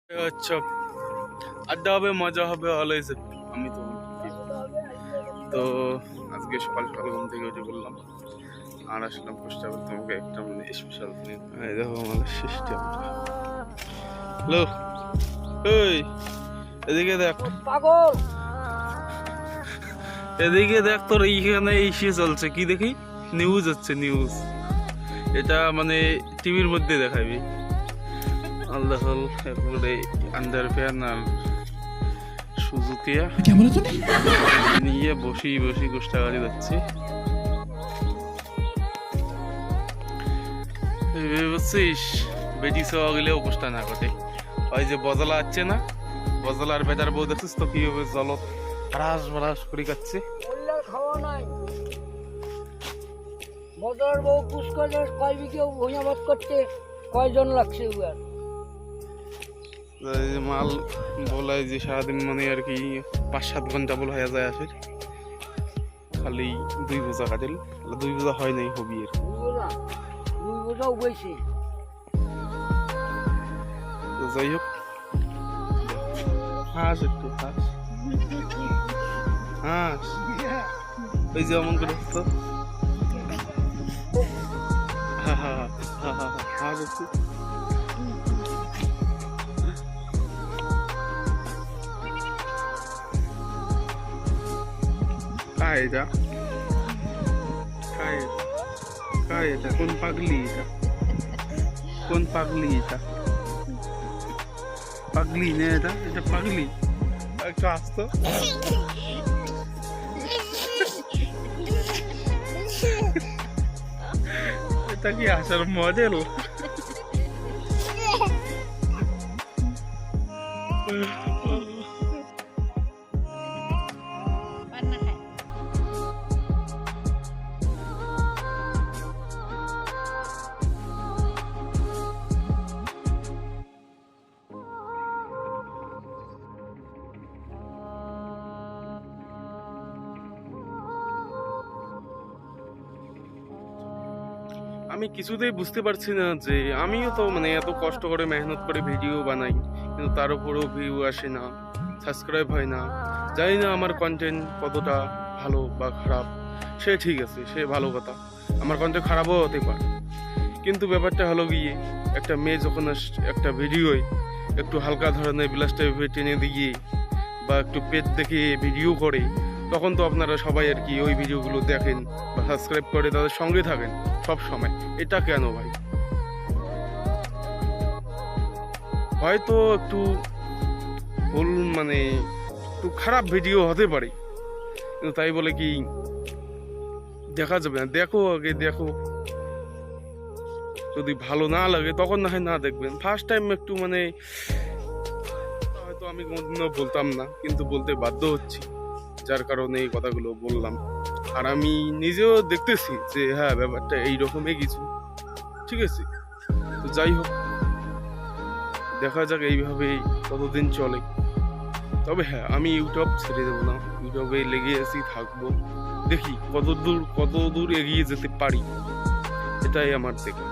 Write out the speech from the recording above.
আচ্ছা, আড্ডা হবে, মজা হবে, অলওয়েজ। আমি তো তো আজকে সকাল সকাল ঘুম থেকে উঠে বললাম আর আসলাম চেষ্টা করতে তোমাকে একটা মানে স্পেশাল দেখো আমাদের সিস্টেম। হ্যালো, এই এদিকে দেখ পাগল, এদিকে দেখ, তোর এইখানে ইসে চলছে কি দেখি, নিউজ হচ্ছে, নিউজ। এটা মানে টিভির মধ্যে দেখাবি। আল্লাহ একবারে আন্ডার ফ্যান আর সুজুকিয়া নিয়ে বসি বসি গোষ্ঠাগাড়ি যাচ্ছি। বুঝছিস, বেটি সওয়া গেলেও গোষ্ঠা না ঘটে। ওই যে বজলা আছে না, বজলার বেটার বউ দেখছিস তো কিভাবে জলত রাস বারাস করে খাচ্ছে। খাওয়া নাই। বদর বউ পুষ্করের কয় বিঘে ভূমিবাদ করতে কয়জন লাগছে উয়ার? মাল বলায় যে সারাদিন মানে আর কি 5-7 ঘন্টা বল হয়ে যায় আসে, খালি 2 বোঝা কাটেল। 2 বোঝা হয় নাই, হবি আর দুই বোঝাও বেশি। যাই হোক, হাস একটু হাস হাস, ওই যে অমন করে তো হাস একটু। काय এটা, काय काय এটা, কোন পাগলি এটা, কোন পাগলি এটা? পাগলি না এটা, এটা পাগলি। একটু আসতো, এটা কি আসার মডেল? আমি কিছুতেই বুঝতে পারছি না যে আমিও তো মানে এত কষ্ট করে মেহনত করে ভিডিও বানাই, কিন্তু তার উপরেও ভিউ আসে না, সাবস্ক্রাইব হয় না। জানি না আমার কন্টেন্ট কতটা ভালো বা খারাপ, সে ঠিক আছে, সে ভালো কথা, আমার কন্টেন্ট খারাপও হতে পারে। কিন্তু ব্যাপারটা হলো গিয়ে, একটা মেয়ে যখন একটা ভিডিওয় একটু হালকা ধরনের ব্লাশ টাইপের টেনে দিয়ে বা একটু পেট দেখে ভিডিও করে, তখন তো আপনারা সবাই আর কি ওই ভিডিওগুলো দেখেন বা সাবস্ক্রাইব করে তাদের সঙ্গে থাকেন সব সময়। এটা কেন ভাই? হয়তো একটু ভুল মানে একটু খারাপ ভিডিও হতে পারে, কিন্তু তাই বলে কি দেখা যাবে না? দেখো আগে, দেখো, যদি ভালো না লাগে তখন না হয় না দেখবেন। ফার্স্ট টাইম একটু মানে হয়তো আমি কোনোদিনও বলতাম না, কিন্তু বলতে বাধ্য হচ্ছি, যার কারণে এই কথাগুলো বললাম। আর আমি নিজেও দেখতেছি যে হ্যাঁ, ব্যাপারটা এইরকমই কিছু, ঠিক আছে। তো যাই হোক, দেখা যাক এইভাবেই কতদিন চলে। তবে হ্যাঁ, আমি ইউটিউব ছেড়ে দেবো না, ইউটিউবে লেগে আছি, থাকবো, দেখি কত দূর এগিয়ে যেতে পারি, এটাই আমার দেখা।